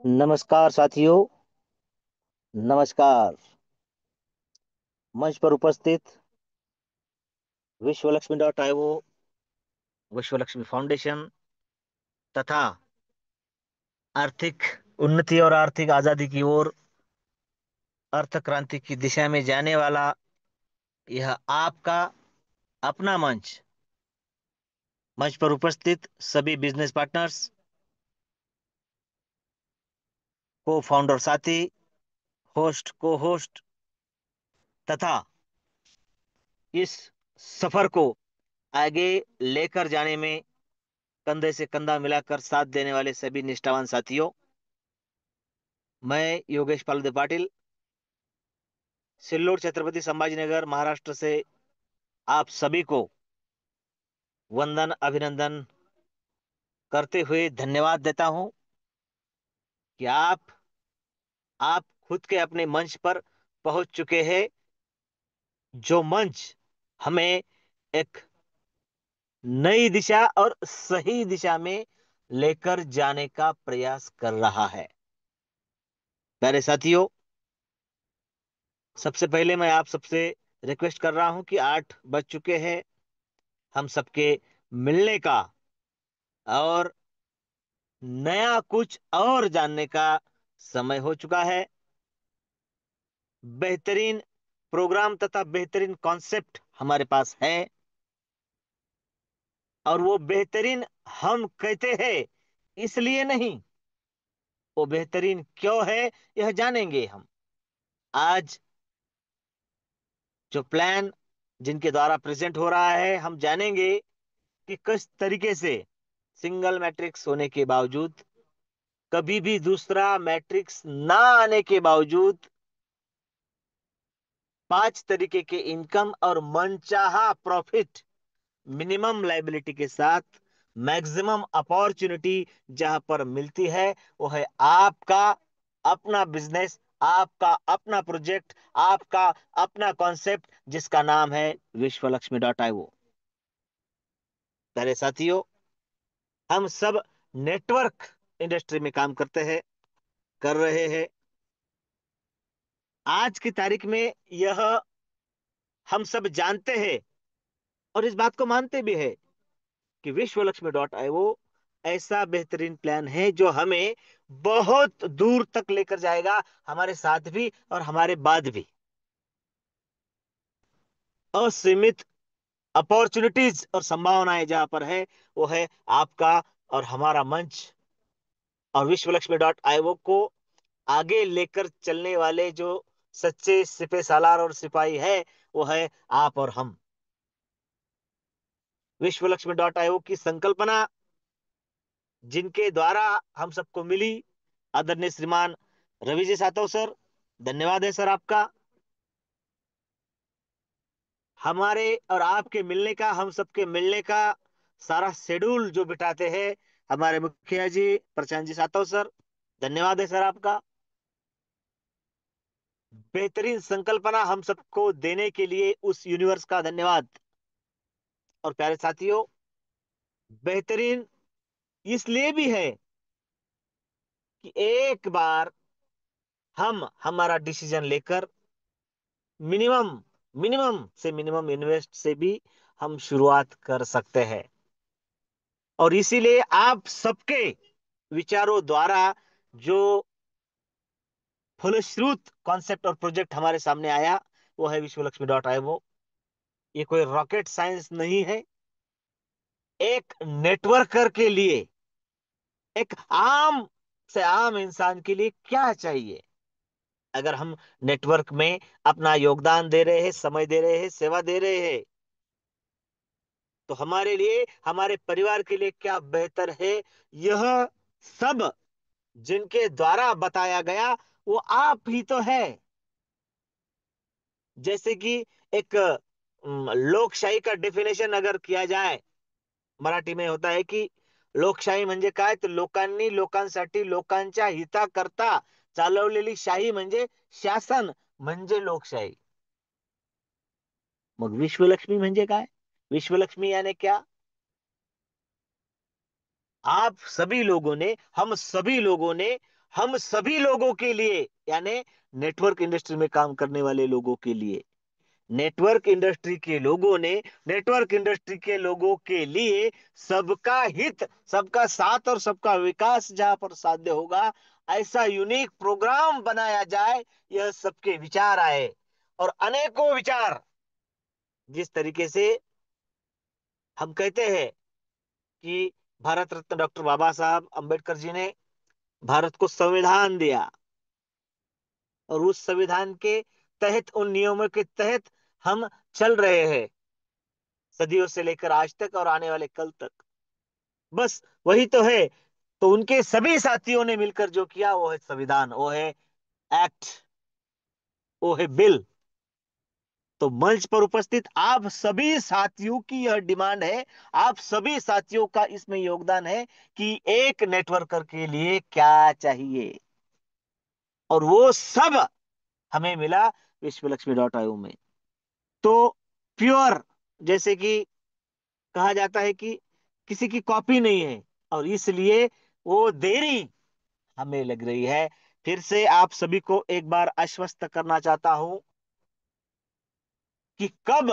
नमस्कार साथियों। नमस्कार। मंच पर उपस्थित विश्व लक्ष्मी डॉट आईओ, विश्व लक्ष्मी फाउंडेशन तथा आर्थिक उन्नति और आर्थिक आजादी की ओर अर्थ क्रांति की दिशा में जाने वाला यह आपका अपना मंच। मंच पर उपस्थित सभी बिजनेस पार्टनर्स, को फाउंडर साथी, होस्ट, को होस्ट तथा इस सफर को आगे लेकर जाने में कंधे से कंधा मिलाकर साथ देने वाले सभी निष्ठावान साथियों, मैं योगेश पालदेव पाटिल, सिल्लोड, छत्रपति संभाजीनगर, महाराष्ट्र से आप सभी को वंदन अभिनंदन करते हुए धन्यवाद देता हूं कि आप खुद के अपने मंच पर पहुंच चुके हैं। जो मंच हमें एक नई दिशा और सही दिशा में लेकर जाने का प्रयास कर रहा है। प्यारे साथियों, सबसे पहले मैं आप सबसे रिक्वेस्ट कर रहा हूं कि 8 बज चुके हैं। हम सबके मिलने का और नया कुछ और जानने का समय हो चुका है। बेहतरीन प्रोग्राम तथा बेहतरीन कॉन्सेप्ट हमारे पास है, और वो बेहतरीन हम कहते हैं इसलिए नहीं, वो बेहतरीन क्यों है यह जानेंगे हम आज। जो प्लान जिनके द्वारा प्रेजेंट हो रहा है, हम जानेंगे कि किस तरीके से सिंगल मैट्रिक्स होने के बावजूद, कभी भी दूसरा मैट्रिक्स ना आने के बावजूद, 5 तरीके के इनकम और मनचाहा प्रॉफिट, मिनिमम लाइबिलिटी के साथ मैक्सिमम अपॉर्चुनिटी जहां पर मिलती है, वो है आपका अपना बिजनेस, आपका अपना प्रोजेक्ट, आपका अपना कॉन्सेप्ट, जिसका नाम है विश्वलक्ष्मी डॉट आईओ। प्यारे साथियों, हम सब नेटवर्क इंडस्ट्री में काम करते हैं, कर रहे हैं। आज की तारीख में यह हम सब जानते हैं और इस बात को मानते भी है कि विश्व लक्ष्मी डॉट आईओ ऐसा बेहतरीन प्लान है जो हमें बहुत दूर तक लेकर जाएगा, हमारे साथ भी और हमारे बाद भी। असीमित अपॉर्चुनिटीज और संभावनाएं जहां पर है, वो है आपका और हमारा मंच। और विश्व लक्ष्मी डॉट आईओ को आगे लेकर चलने वाले जो सच्चे सिपे सालार और सिपाही है, वो है आप और हम। विश्व लक्ष्मी डॉट आईओ की संकल्पना जिनके द्वारा हम सबको मिली, आदरणीय श्रीमान रवि जी सातव सर, धन्यवाद है सर आपका। हमारे और आपके मिलने का, हम सबके मिलने का सारा शेड्यूल जो बिठाते हैं हमारे मुखिया जी प्रशांत जी सातव सर, धन्यवाद है सर आपका। बेहतरीन संकल्पना हम सबको देने के लिए उस यूनिवर्स का धन्यवाद। और प्यारे साथियों, बेहतरीन इसलिए भी है कि एक बार हम हमारा डिसीजन लेकर मिनिमम मिनिमम से मिनिमम इन्वेस्ट से भी हम शुरुआत कर सकते हैं। और इसीलिए आप सबके विचारों द्वारा जो फलश्रुत कॉन्सेप्ट और प्रोजेक्ट हमारे सामने आया, वो है विश्वलक्ष्मी डॉट आईओ। ये कोई रॉकेट साइंस नहीं है। एक नेटवर्कर के लिए, एक आम से आम इंसान के लिए क्या चाहिए? अगर हम नेटवर्क में अपना योगदान दे रहे हैं, समय दे रहे हैं, सेवा दे रहे हैं, तो हमारे लिए, हमारे परिवार के लिए क्या बेहतर है? यह सब जिनके द्वारा बताया गया, वो आप ही तो है। जैसे कि एक लोकशाही का डेफिनेशन अगर किया जाए, मराठी में होता है की लोकशाही म्हणजे काय, तर लोकांनी लोकांसाठी लोकांच्या हिताकरता चालवलेली शाही म्हणजे शासन, म्हणजे लोकशाही। मग विश्वलक्ष्मी म्हणजे काय? विश्वलक्ष्मी यानी क्या? आप सभी लोगों ने, हम सभी लोगों ने हम सभी लोगों के लिए, यानी नेटवर्क इंडस्ट्री में काम करने वाले लोगों के लिए, नेटवर्क इंडस्ट्री के लोगों ने, नेटवर्क इंडस्ट्री के लोगों के लिए सबका हित, सबका साथ और सबका विकास जहां पर साध्य होगा, ऐसा यूनिक प्रोग्राम बनाया जाए। यह सबके विचार आए, और अनेकों विचार, जिस तरीके से हम कहते हैं कि भारत रत्न डॉक्टर बाबा साहब अंबेडकर जी ने भारत को संविधान दिया, और उस संविधान के तहत, उन नियमों के तहत हम चल रहे हैं सदियों से लेकर आज तक और आने वाले कल तक। बस वही तो है। तो उनके सभी साथियों ने मिलकर जो किया वो है संविधान, वो है एक्ट, वो है बिल। तो मंच पर उपस्थित आप सभी साथियों की यह डिमांड है, आप सभी साथियों का इसमें योगदान है कि एक नेटवर्कर के लिए क्या चाहिए, और वो सब हमें मिला विश्वलक्ष्मी.io में। तो प्योर, जैसे कि कहा जाता है कि किसी की कॉपी नहीं है, और इसलिए वो देरी हमें लग रही है। फिर से आप सभी को एक बार आश्वस्त करना चाहता हूं कि कब,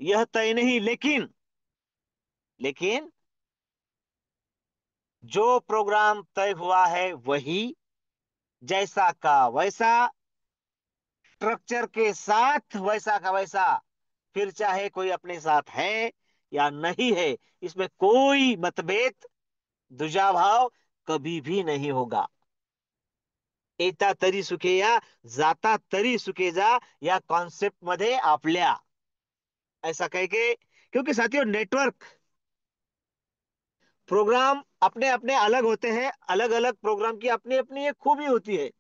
यह तय नहीं, लेकिन लेकिन जो प्रोग्राम तय हुआ है वही, जैसा का वैसा, स्ट्रक्चर के साथ वैसा का वैसा, फिर चाहे कोई अपने साथ है या नहीं है, इसमें कोई मतभेद, दुजाभाव कभी भी नहीं होगा। येता तरी सुखे या, जाता तरी सुखे जा, या कॉन्सेप्ट मध्ये आपल्या, ऐसा कह के, क्योंकि साथियों नेटवर्क प्रोग्राम अपने अपने अलग होते हैं, अलग अलग प्रोग्राम की अपनी अपनी एक खूबी होती है।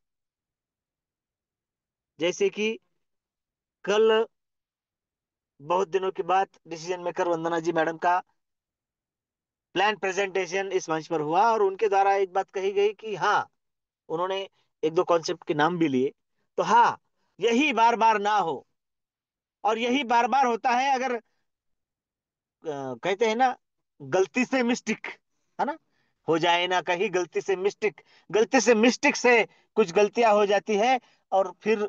जैसे कि कल बहुत दिनों के बाद डिसीजन मेकर वंदना जी मैडम का प्लान प्रेजेंटेशन इस मंच पर हुआ, और उनके द्वारा एक बात कही गई कि हाँ, उन्होंने एक दो कॉन्सेप्ट के नाम भी लिए। तो हाँ, यही बार बार ना हो, और यही बार बार होता है अगर कहते हैं ना, गलती से मिस्टेक, है ना, हो जाए ना कहीं गलती से मिस्टेक, गलती से मिस्टेक से कुछ गलतियां हो जाती है, और फिर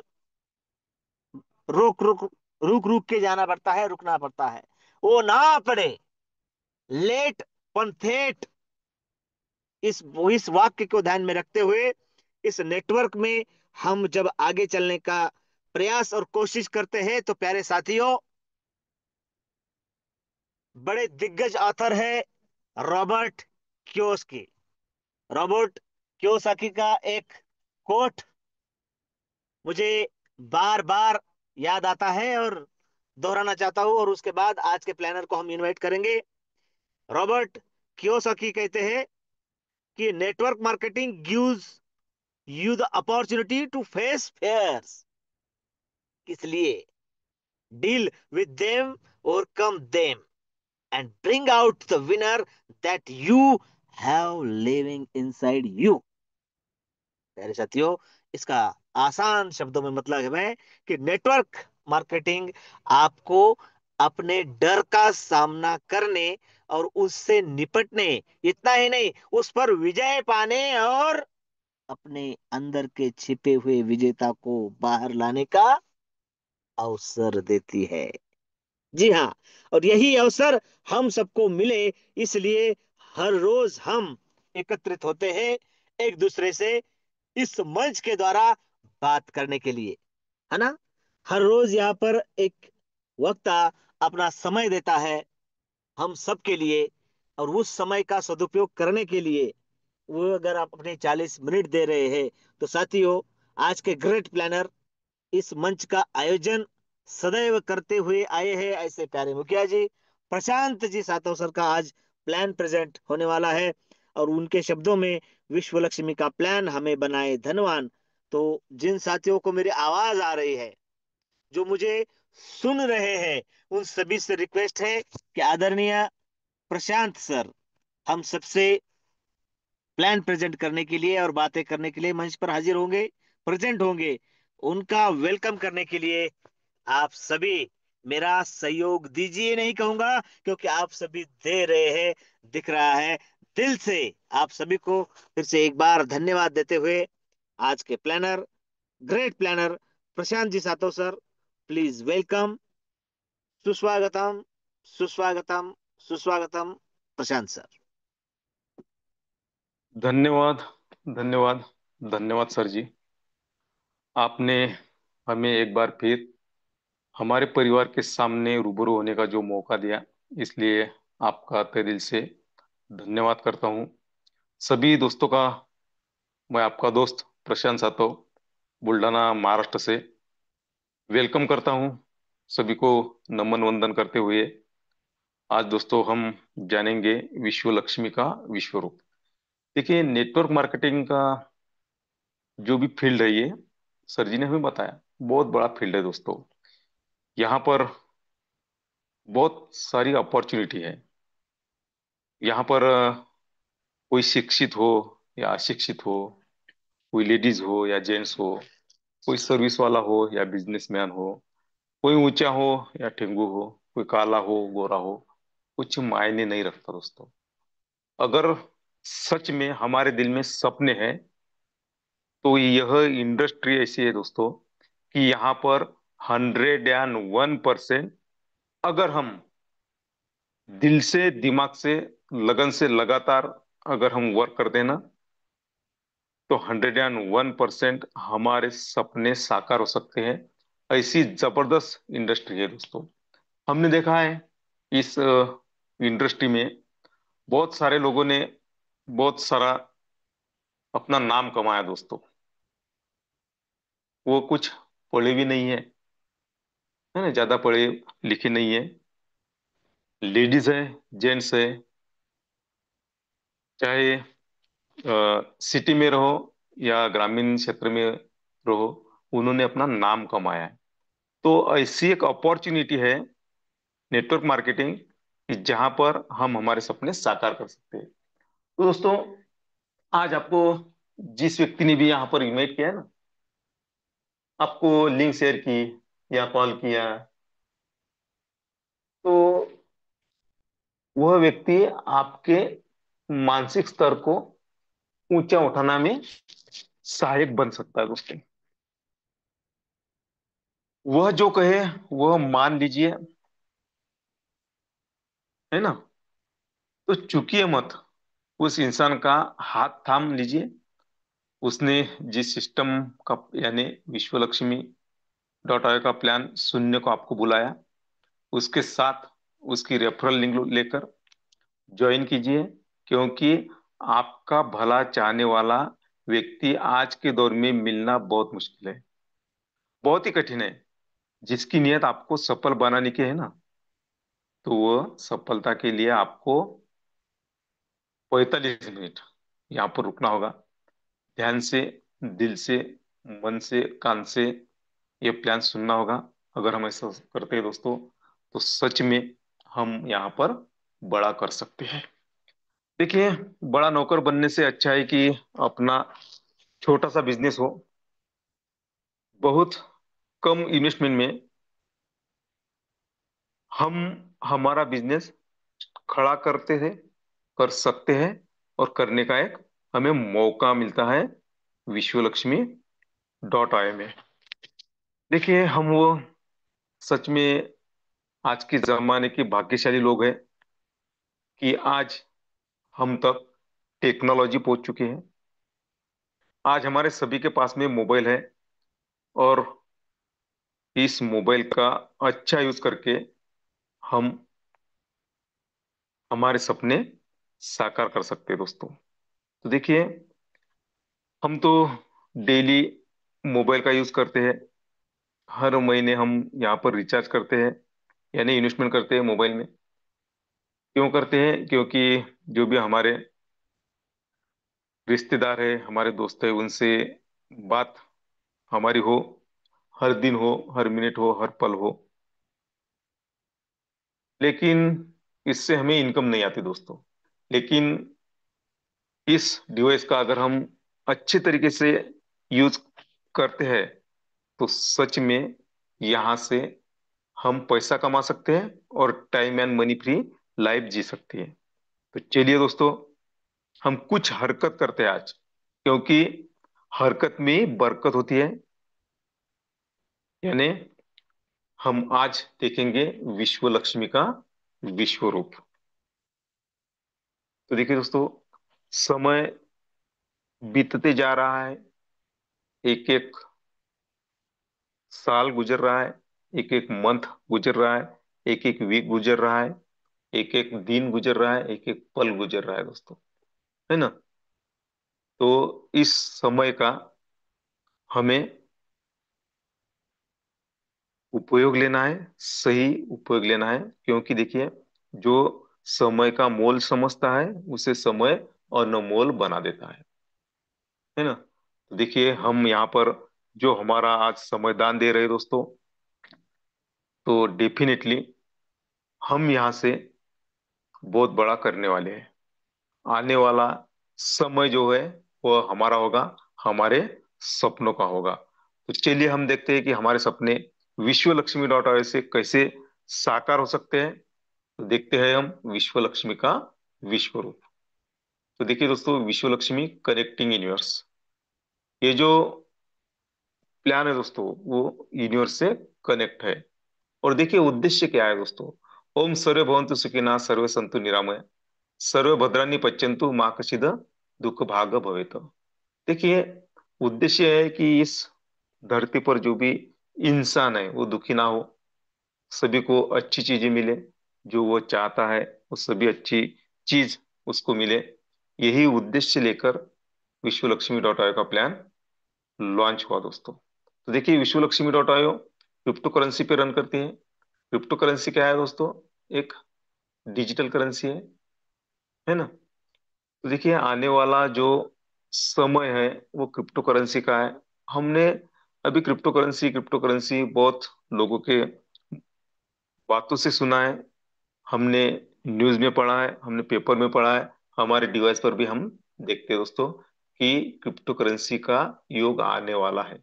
रुक रुक रुक रुक के जाना पड़ता है, रुकना पड़ता है, वो ना पड़े। लेट पंथेट, इस वाक्य को ध्यान में रखते हुए, इस नेटवर्क में हम जब आगे चलने का प्रयास और कोशिश करते हैं, तो प्यारे साथियों, बड़े दिग्गज ऑथर है रॉबर्ट क्योस्की। रॉबर्ट क्योसाकी का एक कोट मुझे बार बार याद आता है, और दोहराना चाहता हूं, और उसके बाद आज के प्लानर को हम इनवाइट करेंगे। रॉबर्ट क्योसाकी कहते हैं कि network marketing gives you the opportunity to face fears, इसलिए deal with them, overcome them, and bring out the winner that you have living inside you. प्यारे साथियों, इसका आसान शब्दों में मतलब है कि नेटवर्क मार्केटिंग आपको अपने डर का सामना करने और उससे निपटने, इतना ही नहीं, उस पर विजय पाने और अपने अंदर के छिपे हुए विजेता को बाहर लाने का अवसर देती है। जी हाँ, और यही अवसर हम सबको मिले, इसलिए हर रोज हम एकत्रित होते हैं एक दूसरे से इस मंच के द्वारा बात करने के लिए, है ना। हर रोज यहाँ पर एक वक्ता अपना समय देता है हम सब के लिए, और उस समय का सदुपयोग करने के लिए वो अगर आप अपने 40 मिनट दे रहे हैं, तो साथियों, आज के ग्रेट प्लानर इस मंच का आयोजन सदैव करते हुए आए हैं ऐसे प्यारे मुखिया जी, प्रशांत जी सातव का आज प्लान प्रेजेंट होने वाला है, और उनके शब्दों में, विश्व लक्ष्मी का प्लान हमें बनाए धनवान। तो जिन साथियों को मेरी आवाज आ रही है, जो मुझे सुन रहे हैं, उन सभी से रिक्वेस्ट है कि आदरणीय प्रशांत सर हम सबसे प्लान प्रेजेंट करने के लिए और बातें करने के लिए मंच पर हाजिर होंगे, प्रेजेंट होंगे। उनका वेलकम करने के लिए आप सभी मेरा सहयोग दीजिए, नहीं कहूंगा, क्योंकि आप सभी दे रहे हैं, दिख रहा है। दिल से आप सभी को फिर से एक बार धन्यवाद देते हुए आज के planner, great planner Prashant ji सातो सर। प्लीज वेलकम, सुस्वागतम, सुस्वागतम, सुस्वागतम प्रशांत सर। धन्यवाद। धन्यवाद। धन्यवाद सर जी। आपने हमें एक बार फिर हमारे परिवार के सामने रूबरू होने का जो मौका दिया, इसलिए आपका तहे दिल से धन्यवाद करता हूँ। सभी दोस्तों का, मैं आपका दोस्त प्रशांत सातो बुल्ढाना महाराष्ट्र से वेलकम करता हूँ। सभी को नमन वंदन करते हुए आज दोस्तों हम जानेंगे विश्व लक्ष्मी का विश्व रूप। देखिए, नेटवर्क मार्केटिंग का जो भी फील्ड है, ये सर जी ने हमें बताया बहुत बड़ा फील्ड है दोस्तों। यहाँ पर बहुत सारी अपॉर्चुनिटी है। यहाँ पर कोई शिक्षित हो या अशिक्षित हो, कोई लेडीज हो या जेंट्स हो, कोई सर्विस वाला हो या बिजनेसमैन हो, कोई ऊंचा हो या ठेंगू हो, कोई काला हो गोरा हो, कुछ मायने नहीं रखता दोस्तों। अगर सच में हमारे दिल में सपने हैं, तो यह इंडस्ट्री ऐसी है दोस्तों कि यहाँ पर 101% अगर हम दिल से, दिमाग से, लगन से लगातार अगर हम वर्क करते हैं ना, तो 101% हमारे सपने साकार हो सकते हैं। ऐसी जबरदस्त इंडस्ट्री है दोस्तों। हमने देखा है इस इंडस्ट्री में बहुत सारे लोगों ने बहुत सारा अपना नाम कमाया दोस्तों। वो कुछ पढ़े भी नहीं है, है ना, ज्यादा पढ़े लिखे नहीं है। लेडीज है, जेंट्स है, चाहे सिटी में रहो या ग्रामीण क्षेत्र में रहो, उन्होंने अपना नाम कमाया है। तो ऐसी एक अपॉर्चुनिटी है नेटवर्क मार्केटिंग कि जहां पर हम हमारे सपने साकार कर सकते हैं। तो दोस्तों, आज आपको जिस व्यक्ति ने भी यहाँ पर इनवाइट किया है ना, आपको लिंक शेयर की या कॉल किया, तो वह व्यक्ति आपके मानसिक स्तर को ऊंचा उठाना में सहायक बन सकता है दोस्तों। वह जो कहे वह मान लीजिए, है ना। तो चूकिए मत, उस इंसान का हाथ थाम लीजिए। उसने जिस सिस्टम का, यानी विश्व लक्ष्मी डॉट आय का प्लान सुनने को आपको बुलाया, उसके साथ उसकी रेफरल लिंक लेकर ज्वाइन कीजिए। क्योंकि आपका भला चाहने वाला व्यक्ति आज के दौर में मिलना बहुत मुश्किल है, बहुत ही कठिन है। जिसकी नियत आपको सफल बनाने की है ना, तो वह सफलता के लिए आपको 45 मिनट यहाँ पर रुकना होगा। ध्यान से, दिल से, मन से, कान से ये प्लान सुनना होगा। अगर हम ऐसा करते हैं दोस्तों, तो सच में हम यहाँ पर बड़ा कर सकते हैं। देखिए, बड़ा नौकर बनने से अच्छा है कि अपना छोटा सा बिजनेस हो। बहुत कम इन्वेस्टमेंट में हम हमारा बिजनेस खड़ा करते हैं, कर सकते हैं, और करने का एक हमें मौका मिलता है विश्व लक्ष्मी डॉट आई में। देखिए, हम वो सच में आज के जमाने के भाग्यशाली लोग हैं कि आज हम तक टेक्नोलॉजी पहुंच चुके हैं। आज हमारे सभी के पास में मोबाइल है, और इस मोबाइल का अच्छा यूज करके हम हमारे सपने साकार कर सकते हैं दोस्तों। तो देखिए, हम तो डेली मोबाइल का यूज करते हैं। हर महीने हम यहाँ पर रिचार्ज करते हैं, यानी इन्वेस्टमेंट करते हैं मोबाइल में। क्यों करते हैं? क्योंकि जो भी हमारे रिश्तेदार है, हमारे दोस्त है, उनसे बात हमारी हो, हर दिन हो, हर मिनट हो, हर पल हो। लेकिन इससे हमें इनकम नहीं आती दोस्तों। लेकिन इस डिवाइस का अगर हम अच्छे तरीके से यूज करते हैं, तो सच में यहाँ से हम पैसा कमा सकते हैं और time and money free life जी सकती है। तो चलिए दोस्तों, हम कुछ हरकत करते हैं आज। क्योंकि हरकत में बरकत होती है। यानी हम आज देखेंगे विश्व लक्ष्मी का विश्व रूप। तो देखिए दोस्तों, समय बीतते जा रहा है, एक एक साल गुजर रहा है, एक एक मंथ गुजर रहा है, एक एक वीक गुजर रहा है, एक एक दिन गुजर रहा है, एक एक पल गुजर रहा है दोस्तों, है ना। तो इस समय का हमें उपयोग लेना है, सही उपयोग लेना है, क्योंकि देखिए, जो समय का मोल समझता है उसे समय अनमोल बना देता है ना। तो देखिए, हम यहाँ पर जो हमारा आज समय दान दे रहे हैं दोस्तों, तो डेफिनेटली हम यहाँ से बहुत बड़ा करने वाले हैं। आने वाला समय जो है वो हमारा होगा, हमारे सपनों का होगा। तो चलिए हम देखते हैं कि हमारे सपने विश्व लक्ष्मी डॉट ओआरजी से कैसे साकार हो सकते हैं। तो देखते हैं हम विश्व लक्ष्मी का विश्व रूप। तो देखिए दोस्तों, विश्व लक्ष्मी कनेक्टिंग यूनिवर्स, ये जो प्लान है दोस्तों, वो यूनिवर्स से कनेक्ट है। और देखिए उद्देश्य क्या है दोस्तों। ओम सर्वे भवन्तु सुखिनः, सर्वे सन्तु निरामय, सर्वे भद्राणि पश्यन्तु माँ कश्चित् दुख भाग भवेत। देखिए, उद्देश्य है कि इस धरती पर जो भी इंसान है वो दुखी ना हो, सभी को अच्छी चीजें मिले, जो वो चाहता है वो सभी अच्छी चीज उसको मिले। यही उद्देश्य लेकर विश्व लक्ष्मी डॉट आयो का प्लान लॉन्च हुआ दोस्तों। तो देखिए, विश्व लक्ष्मी डॉट आयो क्रिप्टो करेंसी पे रन करती है। क्रिप्टो करेंसी क्या है दोस्तों? एक डिजिटल करेंसी है ना। तो देखिए, आने वाला जो समय है वो क्रिप्टो करेंसी का है। हमने अभी क्रिप्टो करेंसी बहुत लोगों के बातों से सुना है, हमने न्यूज में पढ़ा है, हमने पेपर में पढ़ा है, हमारे डिवाइस पर भी हम देखते हैं दोस्तों कि क्रिप्टो करेंसी का युग आने वाला है।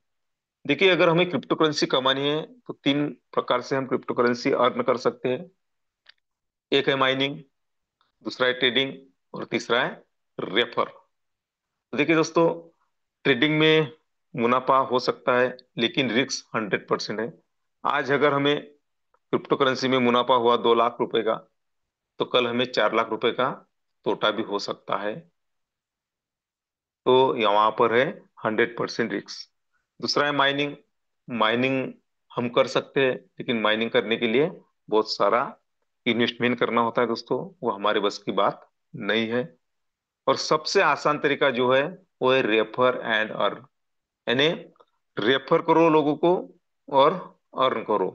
देखिए, अगर हमें क्रिप्टो करेंसी कमानी है तो तीन प्रकार से हम क्रिप्टो करेंसी अर्न कर सकते हैं। एक है माइनिंग, दूसरा है ट्रेडिंग, और तीसरा है रेफर। तो देखिए दोस्तों, ट्रेडिंग में मुनाफा हो सकता है, लेकिन रिस्क 100% है। आज अगर हमें क्रिप्टो करेंसी में मुनाफा हुआ 2 लाख रुपए का, तो कल हमें 4 लाख रुपए का तोटा भी हो सकता है। तो यहाँ पर है 100% रिस्क। दूसरा है माइनिंग। माइनिंग हम कर सकते हैं, लेकिन माइनिंग करने के लिए बहुत सारा इन्वेस्टमेंट करना होता है दोस्तों, वो हमारे बस की बात नहीं है। और सबसे आसान तरीका जो है वो है रेफर एंड अर्न। यानी रेफर करो लोगों को और अर्न करो।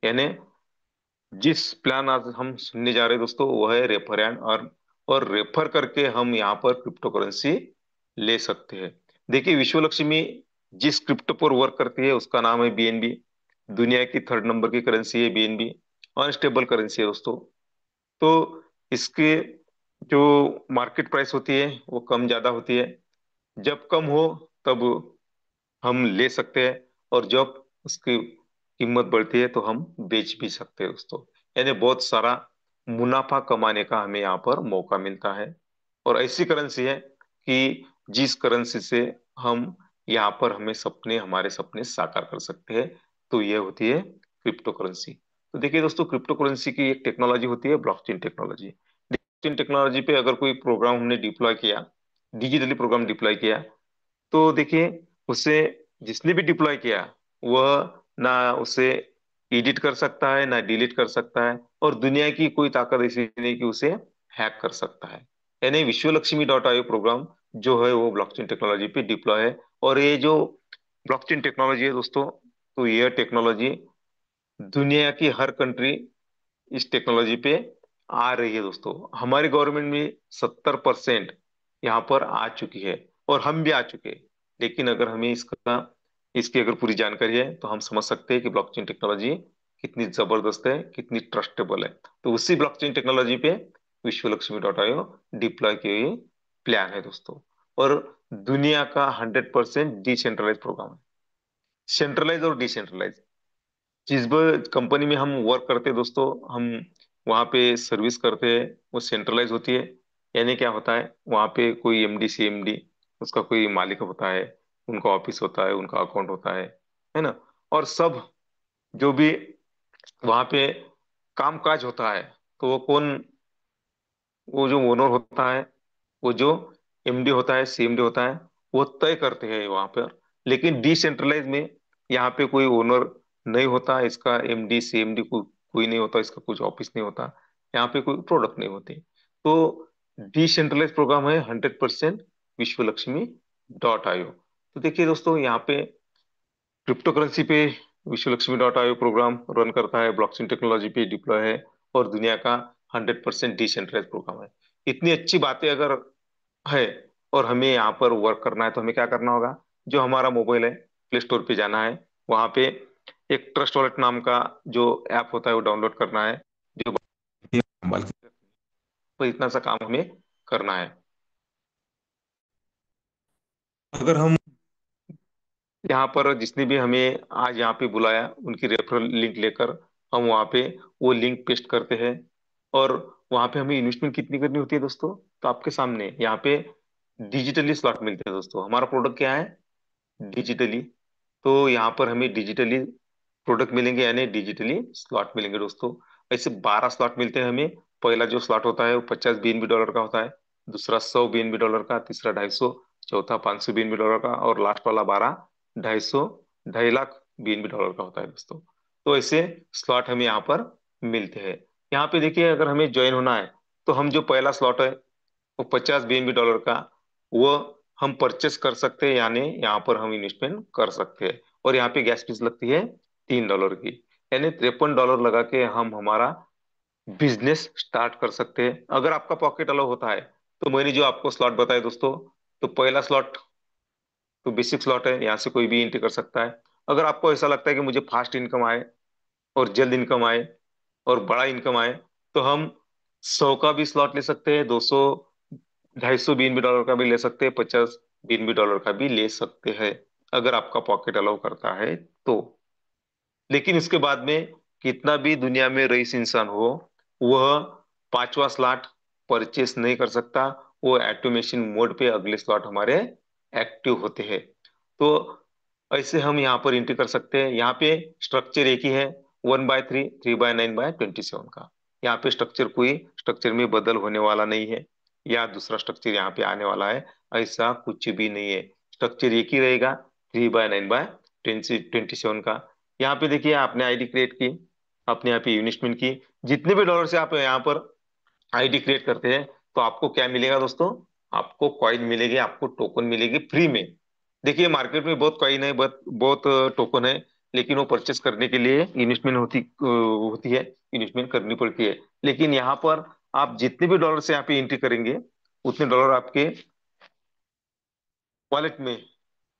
यानी जिस प्लान आज हम सुनने जा रहे हैं दोस्तों, वो है रेफर एंड अर्न। और रेफर करके हम यहाँ पर क्रिप्टो करेंसी ले सकते हैं। देखिए, विश्व लक्ष्मी जिस क्रिप्टो पर वर्क करती है उसका नाम है बीएनबी। दुनिया की 3rd नंबर की करेंसी है बीएनबी। अनस्टेबल करेंसी है दोस्तों। तो इसके जो मार्केट प्राइस होती है वो कम ज्यादा होती है। जब कम हो तब हम ले सकते हैं, और जब उसकी कीमत बढ़ती है तो हम बेच भी सकते हैं दोस्तों। यानी बहुत सारा मुनाफा कमाने का हमें यहाँ पर मौका मिलता है। और ऐसी करेंसी है कि जिस करेंसी से हम यहाँ पर हमारे सपने साकार कर सकते हैं। तो ये होती है क्रिप्टो करेंसी। तो देखिए दोस्तों, क्रिप्टो करेंसी की एक टेक्नोलॉजी होती है ब्लॉकचेन टेक्नोलॉजी। ब्लॉकचेन टेक्नोलॉजी पे अगर कोई प्रोग्राम हमने डिप्लॉय किया, डिजिटली प्रोग्राम डिप्लॉय किया, तो देखिए उसे जिसने भी डिप्लॉय किया, वह ना उसे एडिट कर सकता है ना डिलीट कर सकता है, और दुनिया की कोई ताकत ऐसी नहीं कि उसे हैक कर सकता है। यानी विश्व लक्ष्मी डॉट आईओ प्रोग्राम जो है वो ब्लॉकचेन टेक्नोलॉजी पे डिप्लॉय है। और ये जो ब्लॉकचेन टेक्नोलॉजी है दोस्तों, तो यह टेक्नोलॉजी दुनिया की हर कंट्री इस टेक्नोलॉजी पे आ रही है दोस्तों। हमारी गवर्नमेंट में 70% यहाँ पर आ चुकी है, और हम भी आ चुके हैं। लेकिन अगर हमें इसकी अगर पूरी जानकारी है तो हम समझ सकते हैं कि ब्लॉकचेन टेक्नोलॉजी कितनी जबरदस्त है, कितनी ट्रस्टेबल है। तो उसी ब्लॉकचेन टेक्नोलॉजी पे विश्व लक्ष्मी डॉट आईओ डिप्लॉय की हुई प्लान है दोस्तों। और दुनिया का 100% डिसेंट्रलाइज प्रोग्राम है। सेंट्रलाइज और डिसेंट्रलाइज जिस भी कंपनी में हम वर्क करते हैं दोस्तों, हम वहाँ पे सर्विस करते हैं, वो सेंट्रलाइज होती है। यानी क्या होता है, वहाँ पे कोई एमडी सीएमडी, उसका कोई मालिक होता है, उनका ऑफिस होता है, उनका अकाउंट होता है ना। और सब जो भी वहां पे काम काज होता है, तो वो कौन, वो जो ओनर होता है, वो जो एमडी होता है, सीएमडी होता है, वो तय करते हैं वहां पर। लेकिन डिसेंट्रलाइज में यहाँ पे कोई ओनर नहीं होता, इसका एमडी सीएमडी कोई नहीं होता, इसका कुछ ऑफिस नहीं होता, यहाँ पे कोई प्रोडक्ट नहीं होते। तो डिसेंट्रलाइज प्रोग्राम है 100% विश्व लक्ष्मी डॉट आईओ। तो देखिए दोस्तों, यहाँ पे क्रिप्टो करेंसी पे विश्व Lakshmi dot IO program run करता है, ब्लॉकचेन टेक्नोलॉजी पे डिप्लॉय है, और दुनिया का 100% डिसेंट्रलाइज प्रोग्राम है। इतनी अच्छी बातें अगर है और हमें यहाँ पर वर्क करना है, तो हमें क्या करना होगा? जो हमारा मोबाइल है, प्ले स्टोर पे जाना है, वहां पे एक ट्रस्ट वॉलेट नाम का जो ऐप होता है वो डाउनलोड करना है, जो मोबाइल पर इतना सा काम हमें करना है। अगर हम यहाँ पर जिसने भी हमें आज यहाँ पे बुलाया, उनकी रेफरल लिंक लेकर हम वहाँ पे वो लिंक पेस्ट करते हैं, और वहाँ पे हमें इन्वेस्टमेंट कितनी करनी होती है दोस्तों? तो आपके सामने यहाँ पे डिजिटली स्लॉट मिलते हैं दोस्तों। हमारा प्रोडक्ट क्या है? डिजिटली। तो यहाँ पर हमें डिजिटली प्रोडक्ट मिलेंगे, यानी डिजिटली स्लॉट मिलेंगे दोस्तों। ऐसे 12 स्लॉट मिलते हैं हमें। पहला जो स्लॉट होता है वो 50 BNB डॉलर का होता है, दूसरा 100 BNB डॉलर का, तीसरा 250, चौथा 500 BNB डॉलर का, और लास्ट वाला 12 250 2.5 लाख BNB डॉलर का होता है दोस्तों। तो ऐसे स्लॉट हमें यहाँ पर मिलते हैं। यहाँ पे देखिए, अगर हमें ज्वाइन होना है, तो हम जो पहला स्लॉट है वो 50 BNB डॉलर का, वो हम परचेस कर सकते हैं, यानी यहाँ पर हम इन्वेस्टमेंट कर सकते हैं। और यहाँ पे गैस फीस लगती है $3 की, यानी $53 लगा के हम हमारा बिजनेस स्टार्ट कर सकते हैं। अगर आपका पॉकेट अलाउ होता है, तो मैंने जो आपको स्लॉट बताया दोस्तों, तो पहला स्लॉट तो बेसिक स्लॉट है, यहाँ से कोई भी एंट्री कर सकता है। अगर आपको ऐसा लगता है कि मुझे फास्ट इनकम आए और जल्द इनकम आए और बड़ा इनकम आए, तो हम 100 का भी स्लॉट ले सकते हैं, 200 250 BNB डॉलर का भी ले सकते हैं, 50 BNB डॉलर का भी ले सकते हैं, अगर आपका पॉकेट अलाउ करता है तो। लेकिन इसके बाद में कितना भी दुनिया में रईस इंसान हो, वह पांचवा स्लॉट परचेस नहीं कर सकता। वो ऑटोमेशन मोड पे अगले स्लॉट हमारे एक्टिव होते हैं। तो ऐसे हम यहाँ पर एंट्री कर सकते हैं। यहाँ पे स्ट्रक्चर एक ही है, 1/3, 3/9/27 का। यहाँ पे स्ट्रक्चर कोई स्ट्रक्चर में बदल होने वाला नहीं है, या दूसरा स्ट्रक्चर यहाँ पे आने वाला है, ऐसा कुछ भी नहीं है। स्ट्रक्चर एक ही रहेगा, 3/9/27 का। यहाँ पे देखिए, आपने आईडी क्रिएट की, आपने यहाँ पे इन्वेस्टमेंट की, जितने भी डॉलर से आप यहाँ पर आईडी क्रिएट करते हैं, तो आपको क्या मिलेगा दोस्तों? आपको कॉइन मिलेगी, आपको टोकन मिलेगी फ्री में। देखिए, मार्केट में बहुत कॉइन है, बहुत बहुत टोकन है, लेकिन वो परचेस करने के लिए इन्वेस्टमेंट होती है, इन्वेस्टमेंट करनी पड़ती है। लेकिन यहाँ पर आप जितने भी डॉलर से यहाँ पे एंट्री करेंगे, उतने डॉलर आपके वॉलेट में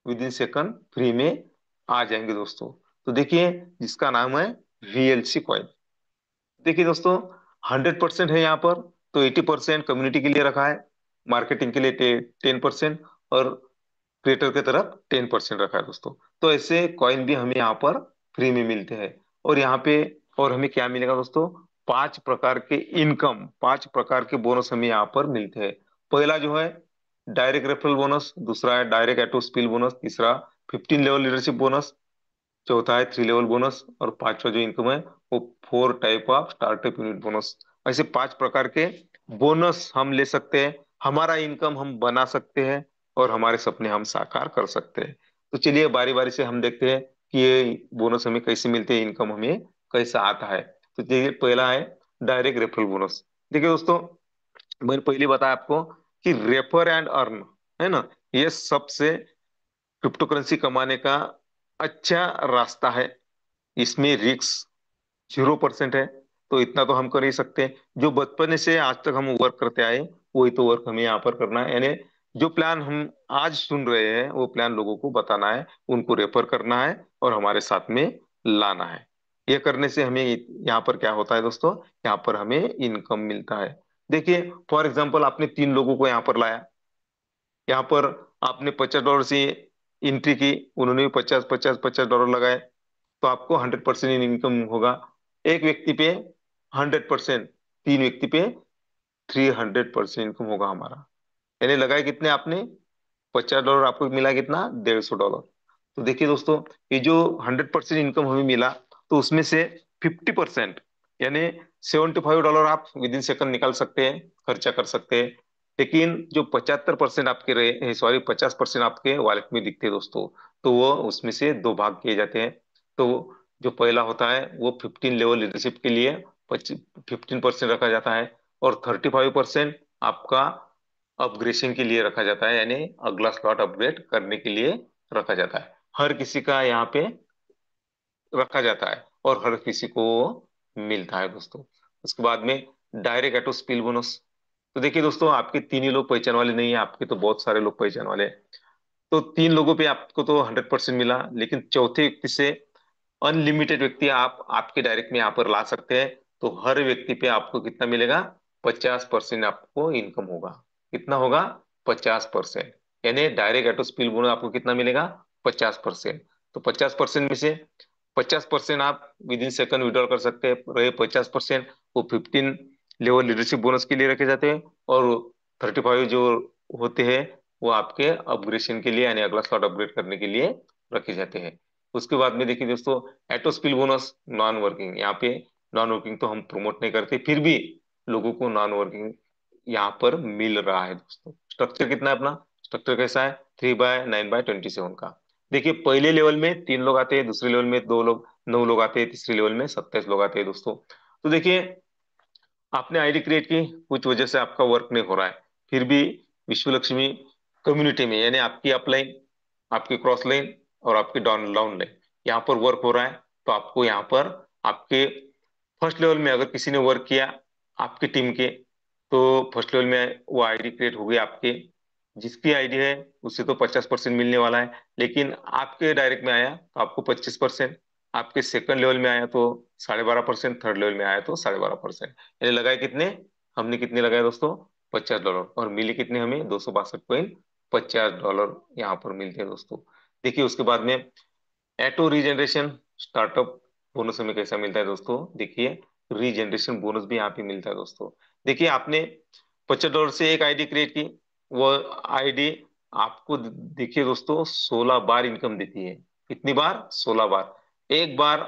विद इन सेकंड फ्री में आ जाएंगे दोस्तों। तो देखिए, जिसका नाम है VLC कॉइन। देखिए दोस्तों, 100% है यहाँ पर, तो 80% कम्युनिटी के लिए रखा है, मार्केटिंग के लिए 10%, और क्रिएटर की तरफ 10% रखा है दोस्तों। तो ऐसे कॉइन भी हमें यहाँ पर फ्री में मिलते हैं। और यहाँ पे और हमें क्या मिलेगा दोस्तों? 5 प्रकार के बोनस हमें यहाँ पर मिलते हैं। पहला जो है डायरेक्ट रेफरल बोनस, दूसरा है डायरेक्ट ऑटो स्पिल बोनस, तीसरा 15 लेवल लीडरशिप बोनस, चौथा है 3 लेवल बोनस, और पांचवा जो इनकम है वो 4 type of startup unit bonus. ऐसे 5 प्रकार के बोनस हम ले सकते हैं, हमारा इनकम हम बना सकते हैं, और हमारे सपने हम साकार कर सकते हैं। तो चलिए बारी बारी से हम देखते हैं कि ये बोनस हमें कैसे मिलते हैं, इनकम हमें कैसा आता है। तो देखिए, पहला है डायरेक्ट रेफरल बोनस। देखिए दोस्तों, मैंने पहले बताया आपको कि रेफर एंड अर्न, है ना, ये सबसे क्रिप्टो करेंसी कमाने का अच्छा रास्ता है। इसमें रिस्क 0% है, तो इतना तो हम कर ही सकते हैं। जो बचपन से आज तक हम वर्क करते आए, वही तो वर्क हमें यहाँ पर करना है, यानी जो प्लान हम आज सुन रहे हैं, वो प्लान लोगों को बताना है, उनको रेफर करना है, और हमारे साथ में लाना है। ये करने से हमें यहाँ पर क्या होता है दोस्तों? यहाँ पर हमें इनकम मिलता है। देखिए, फॉर एग्जाम्पल, आपने 3 लोगों को यहाँ पर लाया, यहाँ पर आपने $50 से एंट्री की, उन्होंने भी 50 50 50 $50 लगाए, तो आपको 100% इनकम होगा। एक व्यक्ति पे 100%, 3 व्यक्ति पे 300% इनकम होगा हमारा। यानी लगाए कितने आपने? $50 आपको मिला कितना, $150। तो देखिए दोस्तों, ये जो 100% इनकम हमें मिला, तो उसमें से 50% यानी $75 आप विद इन सेकंड निकाल सकते हैं, खर्चा कर सकते हैं। लेकिन जो 75% आपके रहे, सॉरी 50% आपके वॉलेट में दिखते हैं दोस्तों, तो वो उसमें से दो भाग किए जाते हैं। तो जो पहला होता है वो 15 लेवल लीडरशिप के लिए 15% रखा जाता है, और 35% आपका अपग्रेडेशन के लिए रखा जाता है, यानी अगला स्लॉट अपग्रेड करने के लिए रखा जाता है। हर किसी का यहाँ पे रखा जाता है, और हर किसी को मिलता है दोस्तों। उसके बाद में डायरेक्ट ऑटो स्पिल बोनस। तो देखिए दोस्तों, आपके तीन ही लोग पहचान वाले नहीं है, आपके तो बहुत सारे लोग पहचान वाले हैं। तो तीन लोगों पे आपको तो 100% मिला, लेकिन चौथे व्यक्ति से अनलिमिटेड व्यक्ति आप आपके डायरेक्ट में यहाँ पर ला सकते हैं। तो हर व्यक्ति पे आपको कितना मिलेगा, 50% आपको इनकम होगा। कितना होगा, 50%। यानी डायरेक्ट ऑटो स्पिल बोनस आपको कितना मिलेगा, 50%। तो 50% में से 50% आप विद इन सेकंड विड्रॉल कर सकते हैं, रहे 50% वो 15 लेवल लीडरशिप बोनस के लिए रखे जाते हैं, और 35 जो होते हैं वो आपके अपग्रेडेशन के लिए, यानी अगला स्लॉट अपग्रेड करने के लिए रखे जाते हैं। उसके बाद में देखिए दोस्तों, एटो स्पिल बोनस नॉन वर्किंग। यहाँ पे नॉन वर्किंग तो हम प्रमोट नहीं करते, फिर भी लोगों को नॉन वर्किंग यहाँ पर मिल रहा है दोस्तों। स्ट्रक्चर कितना है अपना, स्ट्रक्चर कैसा है, 3/9/27 का। देखिए पहले लेवल में 3 लोग आते हैं, दूसरे लेवल में 2 लोग, 9 लोग आते हैं, तीसरे लेवल में 27 लोग आते हैं दोस्तों। तो देखिए, आपने आईडी क्रिएट की, कुछ वजह से आपका वर्क नहीं हो रहा है, फिर भी विश्व लक्ष्मी कम्युनिटी में, यानी आपकी अपलाइन, आपकी क्रॉस लाइन और आपकी डाउन डाउन लाइन, यहाँ पर वर्क हो रहा है। तो आपको यहाँ पर आपके फर्स्ट लेवल में अगर किसी ने वर्क किया आपकी टीम के, तो फर्स्ट लेवल में वो आईडी क्रिएट हो गई आपके, जिसकी आईडी है उससे तो 50% मिलने वाला है। लेकिन आपके डायरेक्ट में आया तो आपको 25%, आपके सेकंड लेवल में आया तो 12.5%, थर्ड लेवल में आया तो 12.5%। यानी लगाए कितने, हमने कितने लगाए दोस्तों, $50, और मिले कितने हमें, $262.50 यहाँ पर मिलते हैं दोस्तों। देखिए उसके बाद में एटो रीजनरेशन स्टार्टअप बोनस हमें कैसा मिलता है दोस्तों, देखिए रीजनरेशन बोनस भी यहाँ पे मिलता है दोस्तों। देखिए आपने $50 से एक आईडी क्रिएट की, वो आईडी आपको देखिए दोस्तों 16 बार इनकम देती है। कितनी बार, 16 बार। एक बार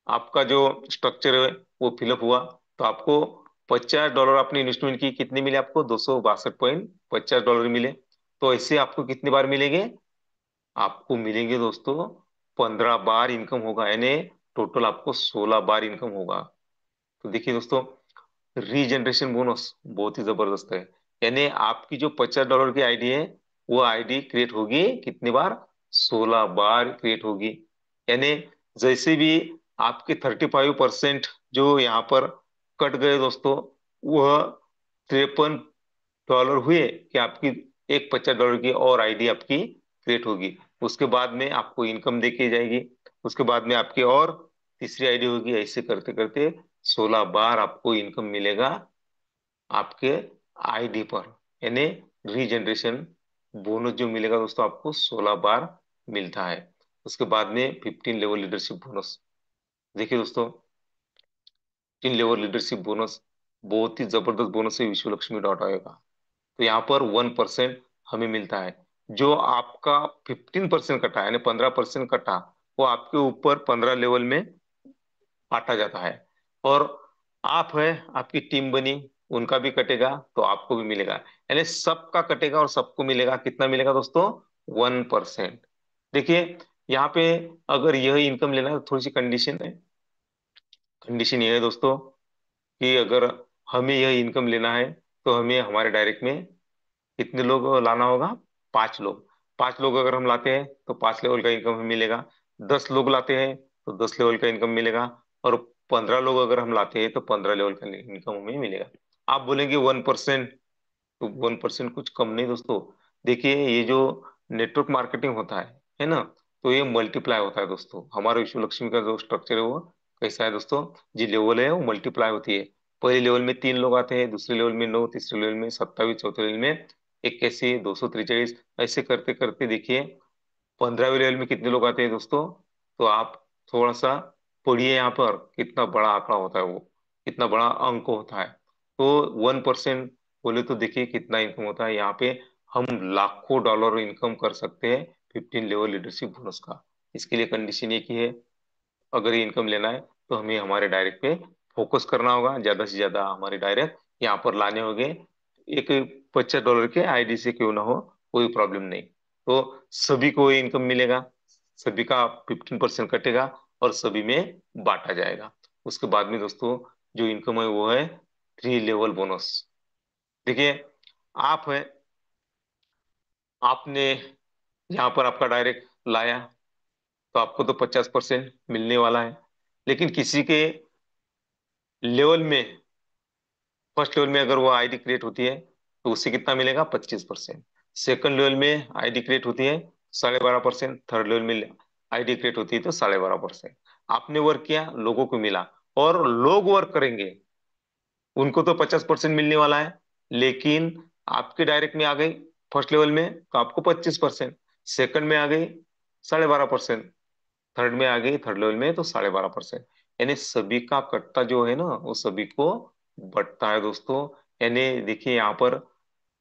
आपका जो स्ट्रक्चर है वो फिलअप हुआ, तो आपको $50 आपने इन्वेस्टमेंट की, कितने मिले आपको, $262.50 मिले। तो ऐसे आपको कितनी बार मिलेंगे, आपको मिलेंगे दोस्तों 15 बार इनकम होगा, यानी टोटल आपको 16 बार इनकम होगा। तो देखिए दोस्तों, रीजनरेशन बोनस बहुत ही जबरदस्त है। यानी आपकी जो $50 की आईडी है, वो आईडी क्रिएट होगी कितनी बार, 16 बार क्रिएट होगी। यानी जैसे भी आपके 35% जो यहाँ पर कट गए दोस्तों, वह $53 हुए कि आपकी एक $50 की और आईडी आपकी क्रिएट होगी। उसके बाद में आपको इनकम देके जाएगी, उसके बाद में आपकी और तीसरी आईडी होगी, ऐसे करते करते 16 बार आपको इनकम मिलेगा आपके आईडी पर। यानी रीजनरेशन बोनस जो मिलेगा दोस्तों, आपको 16 बार मिलता है। उसके बाद में 15 लेवल लीडरशिप बोनस। देखिए दोस्तों, 15 लेवल लीडरशिप बोनस बहुत ही जबरदस्त बोनस है विश्व लक्ष्मी डॉट आएगा। तो यहाँ पर 1% हमें मिलता है। जो आपका 15% कटा, यानी 15% कटा, वो आपके ऊपर 15 लेवल में बांटा जाता है। और आप है, आपकी टीम बनी, उनका भी कटेगा तो आपको भी मिलेगा, यानी सबका कटेगा और सबको मिलेगा। कितना मिलेगा दोस्तों, 1%। देखिए यहाँ पे अगर यह इनकम लेना है तो थोड़ी सी कंडीशन है। कंडीशन ये है दोस्तों कि अगर हमें यह इनकम लेना है, तो हमें हमारे डायरेक्ट में कितने लोग लाना होगा, 5 लोग। 5 लोग अगर हम लाते हैं तो 5 लेवल का इनकम हमें मिलेगा। 10 लोग लाते हैं तो 10 लेवल का इनकम मिलेगा। और 15 लोग अगर हम लाते हैं तो 15 लेवल का इनकम हमें मिलेगा। आप बोलेंगे 1%, तो 1% कुछ कम नहीं दोस्तों। देखिए ये जो नेटवर्क मार्केटिंग होता है ना, तो ये मल्टीप्लाई होता है दोस्तों। हमारे विश्व लक्ष्मी का जो स्ट्रक्चर है वो कैसा है दोस्तों, जी लेवल है वो मल्टीप्लाई होती है। पहले लेवल में 3 लोग आते हैं, दूसरे लेवल में 9, तीसरे लेवल में 27, चौथे लेवल में 81, 243, ऐसे करते करते देखिए 15वें लेवल में कितने लोग आते हैं दोस्तों। तो आप थोड़ा सा पढ़िए यहाँ पर, कितना बड़ा आंकड़ा होता है वो, कितना बड़ा अंक होता है। तो 1% बोले तो देखिए कितना इनकम होता है यहाँ पे। हम लाखों डॉलर इनकम कर सकते हैं 15 लेवल लीडरशिप बोनस का। इसके लिए कंडीशन ये की है, अगर ये इनकम लेना है तो हमें हमारे डायरेक्ट पे फोकस करना होगा, ज्यादा से ज्यादा हमारे डायरेक्ट यहाँ पर लाने होंगे। एक $50 के आईडी से क्यों ना हो, कोई प्रॉब्लम नहीं। तो सभी को ये इनकम मिलेगा, सभी का 15% कटेगा और सभी में बांटा जाएगा। उसके बाद में दोस्तों जो इनकम है वो है 3 लेवल बोनस। देखिए, आप है, आपने यहाँ पर आपका डायरेक्ट लाया तो आपको तो 50% मिलने वाला है। लेकिन किसी के लेवल में, फर्स्ट लेवल में अगर वो आईडी क्रिएट होती है तो उससे कितना मिलेगा? 25%। सेकंड लेवल में आईडी क्रिएट होती है 12.5%। थर्ड लेवल में आईडी क्रिएट होती है तो 12.5%। आपने वर्क किया, लोगों को मिला, और लोग वर्क करेंगे उनको तो 50% मिलने वाला है। लेकिन आपके डायरेक्ट में आ गई फर्स्ट लेवल में तो आपको 25%, सेकंड में आ गई 12.5%, थर्ड में आ गई थर्ड लेवल में तो 12.5%। यानी सभी का कट्टा जो है ना वो सभी को बंटता है दोस्तों। यानी देखिए यहाँ पर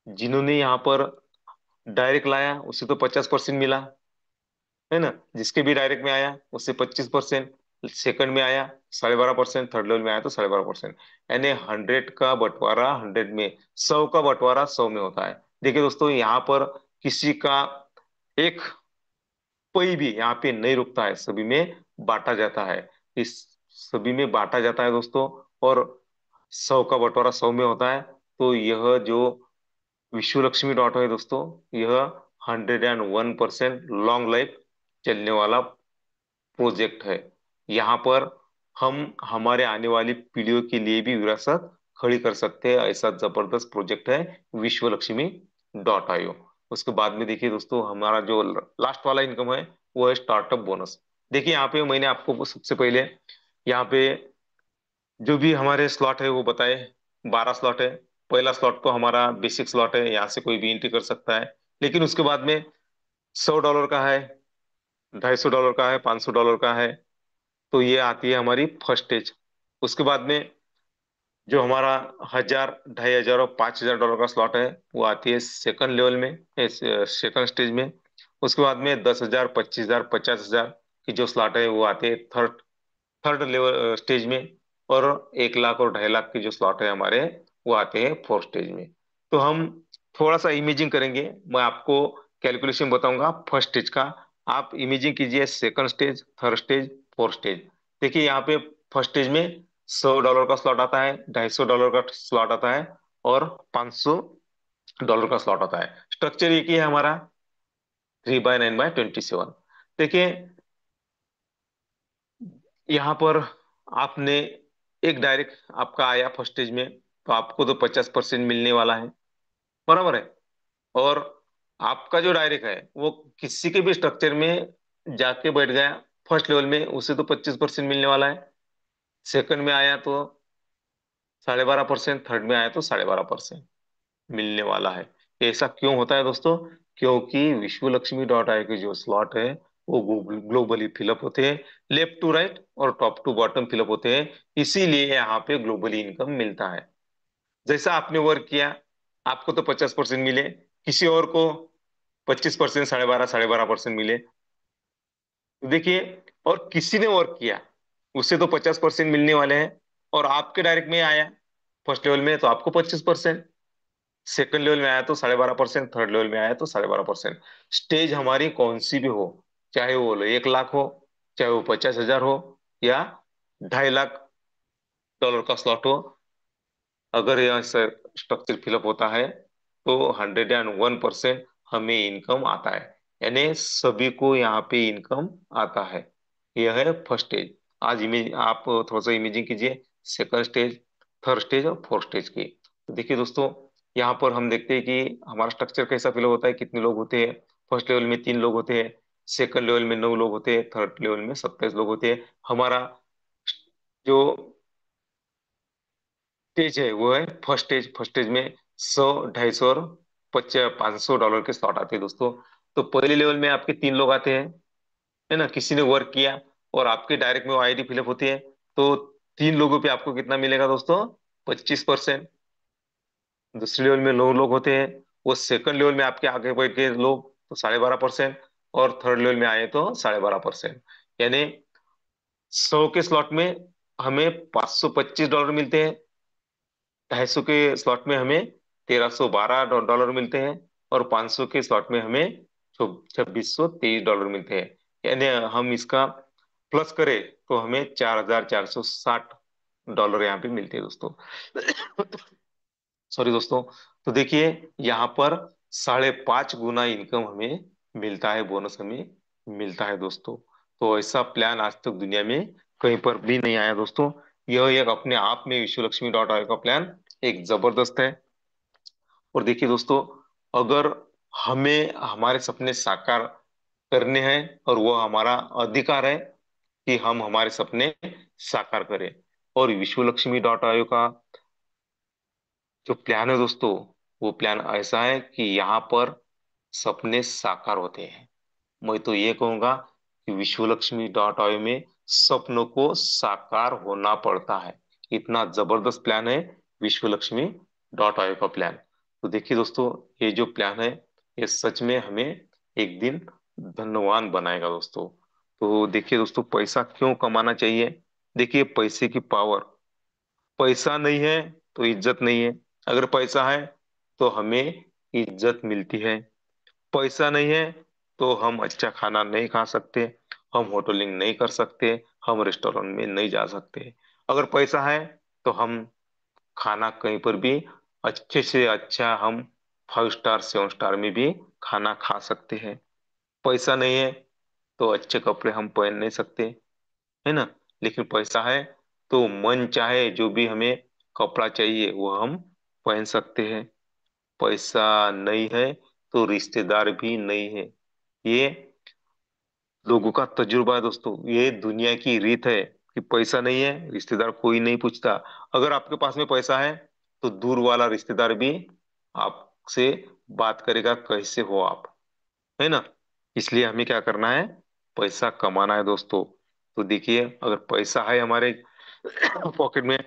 जिन्होंने यहाँ पर डायरेक्ट लाया उसे तो 50% मिला, है ना। जिसके भी डायरेक्ट में आया उससे 25%, सेकंड में आया 12.5%, थर्ड लेवल में आया तो 12.5%। यानी 100 का बंटवारा 100 में, 100 का बंटवारा 100 में होता है। देखिए दोस्तों यहाँ पर किसी का एक कोई भी यहाँ पे नहीं रुकता है, सभी में बांटा जाता है। इस सभी में बांटा जाता है दोस्तों, और 100 का बंटवारा 100 में होता है। तो यह जो विश्व लक्ष्मी डॉट है दोस्तों, यह 101% लॉन्ग लाइफ चलने वाला प्रोजेक्ट है। यहाँ पर हम हमारे आने वाली पीढ़ियों के लिए भी विरासत खड़ी कर सकते हैं, ऐसा जबरदस्त प्रोजेक्ट है विश्व लक्ष्मी डॉट आईओ। उसके बाद में देखिए दोस्तों हमारा जो लास्ट वाला इनकम है वो है स्टार्टअप बोनस। देखिए यहाँ पे मैंने आपको सबसे पहले यहाँ पे जो भी हमारे स्लॉट है वो बताए, 12 स्लॉट है। पहला स्लॉट तो हमारा बेसिक स्लॉट है, यहाँ से कोई भी एंट्री कर सकता है। लेकिन उसके बाद में $100 का है, $250 का है, $500 का है। तो ये आती है हमारी फर्स्ट स्टेज। उसके बाद में जो हमारा 1,000, 2,500 और $5,000 का स्लॉट है वो आती है सेकंड लेवल में, सेकंड स्टेज में। उसके बाद में 10,000, 25,000, 50,000 की जो स्लॉट है वो आते हैं थर्ड थर्ड लेवल स्टेज में। और 1 लाख और 2.5 लाख की जो स्लॉट है हमारे वो आते हैं फोर्थ स्टेज में। तो हम थोड़ा सा इमेजिंग करेंगे, मैं आपको कैलकुलेशन बताऊंगा फर्स्ट स्टेज का। आप इमेजिंग कीजिए second stage, third stage, fourth stage. देखिए यहाँ पे फर्स्ट स्टेज में $100 का स्लॉट आता है, $250 का स्लॉट आता है और $500 का स्लॉट आता है। स्ट्रक्चर एक ही है हमारा, 3/9/27। देखिए यहाँ पर आपने एक डायरेक्ट आपका आया फर्स्ट स्टेज में तो आपको तो 50% मिलने वाला है, बराबर है। और आपका जो डायरेक्ट है वो किसी के भी स्ट्रक्चर में जाके बैठ गया फर्स्ट लेवल में, उसे तो 25% मिलने वाला है। सेकंड में आया तो 12.5%, थर्ड में आया तो 12.5% मिलने वाला है। ऐसा क्यों होता है दोस्तों? क्योंकि विश्व लक्ष्मी डॉट आई के जो स्लॉट है वो ग्लोबली फिलअप होते हैं, लेफ्ट टू राइट और टॉप टू बॉटम फिलअप होते हैं। इसीलिए यहाँ पे ग्लोबली इनकम मिलता है। जैसा आपने वर्क किया आपको तो 50% मिले, किसी और को 25%, 12.5, 12.5% मिले। तो देखिए, और किसी ने वर्क किया उससे तो 50% मिलने वाले हैं। और आपके डायरेक्ट में आया फर्स्ट लेवल में तो आपको 25%, सेकंड लेवल में आया तो 12.5%, थर्ड लेवल में आया तो 12.5%। स्टेज हमारी कौन सी भी हो, चाहे वो 1 लाख हो, चाहे वो 50,000 हो, या $2.5 लाख का स्लॉट हो, अगर यहाँ से स्ट्रक्चर फिलअप होता है तो 101% हमें इनकम आता है। यानी सभी को यहाँ पे इनकम आता है। यह है फर्स्ट स्टेज। आज इमेज आप थोड़ा सा इमेजिंग कीजिए सेकंड स्टेज, थर्ड स्टेज और फोर्थ स्टेज की। तो देखिए दोस्तों यहाँ पर हम देखते हैं कि हमारा स्ट्रक्चर कैसा फिलअप होता है, कितने लोग होते हैं। फर्स्ट लेवल में 3 लोग होते हैं, सेकंड लेवल में 9 लोग होते हैं, थर्ड लेवल में 27 लोग होते हैं। हमारा जो स्टेज है वो है फर्स्ट स्टेज। फर्स्ट स्टेज में 100, 250 और $500 के स्लॉट आते हैं दोस्तों। तो पहले लेवल में आपके 3 लोग आते हैं, है ना, किसी ने वर्क किया और आपके डायरेक्ट में वो आईडी फिलअप होती है। तो 3 लोगों पे आपको कितना मिलेगा दोस्तों? 25%। दूसरे लेवल में 9 लोग होते हैं वो सेकंड लेवल में आपके आगे बढ़ के लोग तो 12.5%, और थर्ड लेवल में आए तो 12.5%। यानी 100 के स्लॉट में हमें $525 मिलते हैं, 250 के स्लॉट में हमें $1312 मिलते हैं, और 500 के स्लॉट में हमें $2623 मिलते हैं। यानी हम इसका प्लस करें तो हमें $4460 यहाँ पे मिलते हैं दोस्तों। सॉरी दोस्तों। तो देखिए, यहाँ पर 5.5 गुना इनकम हमें मिलता है, बोनस हमें मिलता है दोस्तों। तो ऐसा प्लान आज तक दुनिया में कहीं पर भी नहीं आया दोस्तों। यह एक अपने आप में विश्वलक्ष्मी का प्लान एक जबरदस्त है। और देखिए दोस्तों, अगर हमें हमारे सपने साकार करने हैं, और वो हमारा अधिकार है कि हम हमारे सपने साकार करें। और विश्वलक्ष्मी का जो प्लान है दोस्तों, वो प्लान ऐसा है कि यहाँ पर सपने साकार होते हैं। मैं तो ये कहूंगा कि विश्वलक्ष्मी में सपनों को साकार होना पड़ता है। इतना जबरदस्त प्लान है विश्वलक्ष्मी का प्लान। तो देखिए दोस्तों, ये जो प्लान है, ये सच में हमें एक दिन धनवान बनाएगा दोस्तों। तो देखिए दोस्तों, पैसा क्यों कमाना चाहिए? देखिए, पैसे की पावर। पैसा नहीं है तो इज्जत नहीं है। अगर पैसा है तो हमें इज्जत मिलती है। पैसा नहीं है तो हम अच्छा खाना नहीं खा सकते, हम होटलिंग नहीं कर सकते, हम रेस्टोरेंट में नहीं जा सकते। अगर पैसा है तो हम खाना कहीं पर भी अच्छे से अच्छा, हम 5 स्टार 7 स्टार में भी खाना खा सकते हैं। पैसा नहीं है तो अच्छे कपड़े हम पहन नहीं सकते, है ना। लेकिन पैसा है तो मन चाहे जो भी हमें कपड़ा चाहिए वो हम पहन सकते हैं। पैसा नहीं है तो रिश्तेदार भी नहीं है। ये लोगों का तजुर्बा है दोस्तों, ये दुनिया की रीत है कि पैसा नहीं है रिश्तेदार कोई नहीं पूछता। अगर आपके पास में पैसा है तो दूर वाला रिश्तेदार भी आपसे बात करेगा, कैसे हो आप, है ना। इसलिए हमें क्या करना है? पैसा कमाना है दोस्तों। तो देखिए, अगर पैसा है हमारे पॉकेट में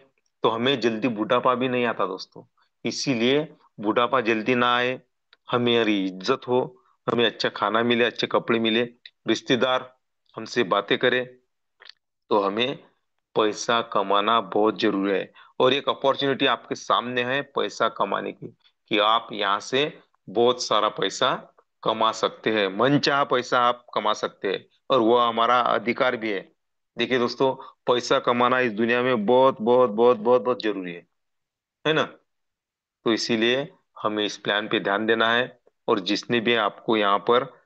तो हमें जल्दी बुढ़ापा भी नहीं आता दोस्तों। इसीलिए बुढ़ापा जल्दी ना आए, हमारी इज्जत हो, हमें अच्छा खाना मिले, अच्छे कपड़े मिले, रिश्तेदार हमसे बातें करें, तो हमें पैसा कमाना बहुत जरूरी है। और एक अपॉर्चुनिटी आपके सामने है पैसा कमाने की, कि आप यहाँ से बहुत सारा पैसा कमा सकते हैं, मनचाहा पैसा आप कमा सकते हैं, और वो हमारा अधिकार भी है। देखिए दोस्तों, पैसा कमाना इस दुनिया में बहुत बहुत बहुत बहुत बहुत जरूरी है ना। तो इसीलिए हमें इस प्लान पे ध्यान देना है। और जिसने भी आपको यहाँ पर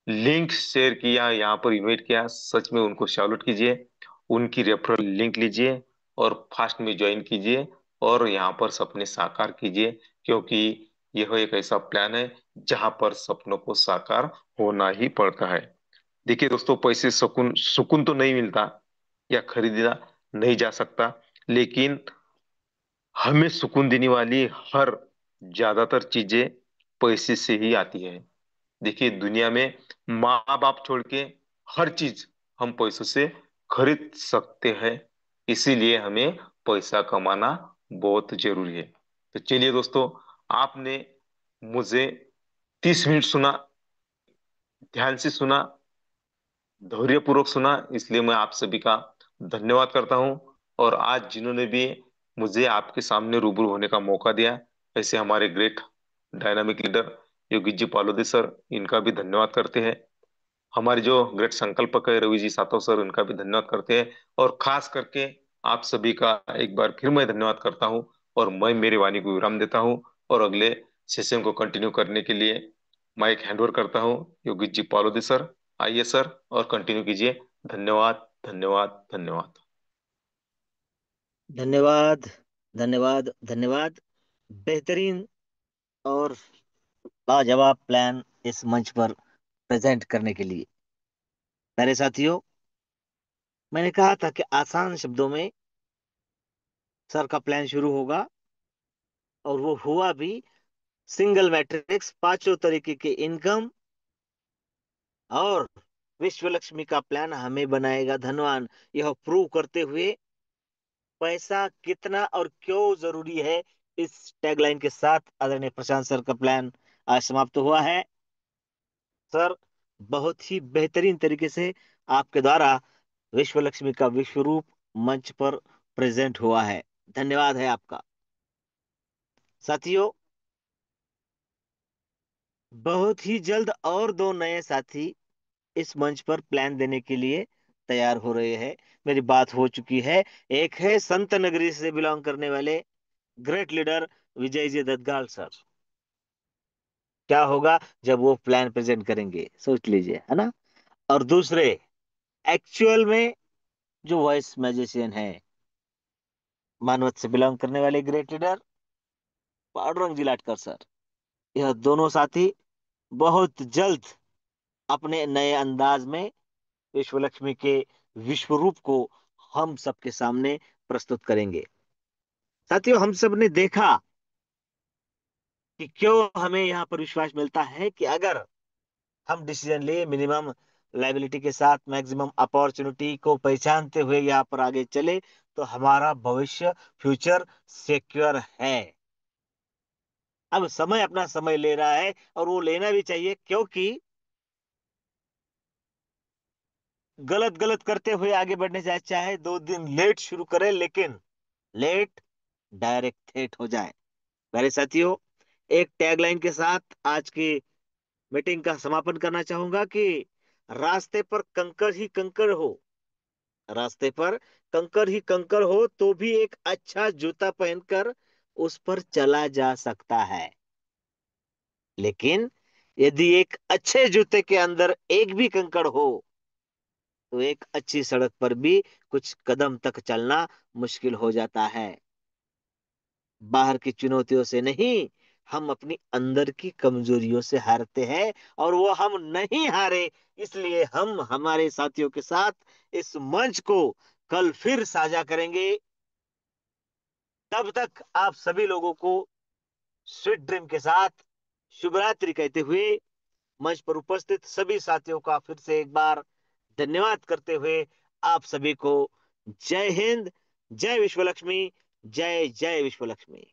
लिंक शेयर किया, यहाँ पर इन्वाइट किया, सच में उनको सैल्यूट कीजिए। उनकी रेफरल लिंक लीजिए और फास्ट में ज्वाइन कीजिए, और यहाँ पर सपने साकार कीजिए। क्योंकि यह एक ऐसा प्लान है जहाँ पर सपनों को साकार होना ही पड़ता है। देखिए दोस्तों, पैसे सुकून सुकून तो नहीं मिलता या खरीदा नहीं जा सकता, लेकिन हमें सुकून देने वाली हर ज्यादातर चीजें पैसे से ही आती है। देखिए, दुनिया में माँ बाप छोड़ के हर चीज हम पैसों से खरीद सकते हैं। इसीलिए हमें पैसा कमाना बहुत जरूरी है। तो चलिए दोस्तों, आपने मुझे 30 मिनट सुना, ध्यान से सुना, धैर्यपूर्वक सुना, इसलिए मैं आप सभी का धन्यवाद करता हूं। और आज जिन्होंने भी मुझे आपके सामने रूबरू होने का मौका दिया, ऐसे हमारे great dynamic leader Yogi ji Palode sir, इनका भी धन्यवाद करते हैं। हमारे जो ग्रेट संकल्पक है रवि जी सातव सर, इनका भी धन्यवाद करते हैं। और खास करके आप सभी का एक बार फिर मैं धन्यवाद करता हूं। और मैं मेरी वाणी को विराम देता हूं, और अगले सेशन को कंटिन्यू करने के लिए माइक हैंडओवर करता हूं योगी जी पालोदे सर। आइए सर, और कंटिन्यू कीजिए। धन्यवाद, धन्यवाद, धन्यवाद। धन्यवाद, धन्यवाद, धन्यवाद। बेहतरीन और लाजवाब प्लान इस मंच पर प्रेजेंट करने के लिए। प्यारे साथियों, मैंने कहा था कि आसान शब्दों में सर का प्लान शुरू होगा, और वो हुआ भी। सिंगल मैट्रिक्स, पांचों तरीके के इनकम, और विश्व लक्ष्मी का प्लान हमें बनाएगा धनवान। यह प्रूव करते हुए पैसा कितना और क्यों जरूरी है, इस टैगलाइन के साथ आदरणीय प्रशांत सर का प्लान आज समाप्त हुआ है। सर, बहुत ही बेहतरीन तरीके से आपके द्वारा विश्व लक्ष्मी का विश्व रूप मंच पर प्रेजेंट हुआ है। धन्यवाद है आपका। साथियों, बहुत ही जल्द और दो नए साथी इस मंच पर प्लान देने के लिए तैयार हो रहे हैं। मेरी बात हो चुकी है। एक है संत नगरी से बिलोंग करने वाले great leader Vijay ji दत्तगाल sir. क्या होगा जब वो प्लान प्रेजेंट करेंगे, सोच लीजिए, है ना। और दूसरे, एक्चुअल में जो वॉइस मैजिशियन है, मानवत से बिलोंग करने वाले ग्रेट लीडर पांडुरंग जी लाटकर सर। यह दोनों साथी बहुत जल्द अपने नए अंदाज में विश्व लक्ष्मी के विश्व रूप को हम सबके सामने प्रस्तुत करेंगे। साथियों, हम सब ने देखा कि क्यों हमें यहाँ पर विश्वास मिलता है कि अगर हम डिसीजन ले मिनिमम लाइबिलिटी के साथ मैक्सिमम अपॉर्चुनिटी को पहचानते हुए यहाँ पर आगे चले, तो हमारा भविष्य, फ्यूचर सिक्योर है। अब समय अपना समय ले रहा है और वो लेना भी चाहिए, क्योंकि गलत गलत करते हुए आगे बढ़ने से अच्छा है 2 दिन लेट शुरू करें, लेकिन लेट डायरेक्ट थेट हो जाए। मेरे साथियों, एक टैगलाइन के साथ आज की मीटिंग का समापन करना चाहूंगा कि रास्ते पर कंकर ही कंकर हो, रास्ते पर कंकर ही कंकर हो तो भी एक अच्छा जूता पहनकर उस पर चला जा सकता है। लेकिन यदि एक अच्छे जूते के अंदर एक भी कंकड़ हो, तो एक अच्छी सड़क पर भी कुछ कदम तक चलना मुश्किल हो जाता है। बाहर की चुनौतियों से नहीं, हम अपनी अंदर की कमजोरियों से हारते हैं, और वो हम नहीं हारे, इसलिए हम हमारे साथियों के साथ इस मंच को कल फिर साझा करेंगे। तब तक आप सभी लोगों को स्वीट ड्रीम के साथ शुभ रात्रि कहते हुए मंच पर उपस्थित सभी साथियों का फिर से एक बार धन्यवाद करते हुए आप सभी को जय हिंद, जय विश्वलक्ष्मी, जय जय विश्वलक्ष्मी।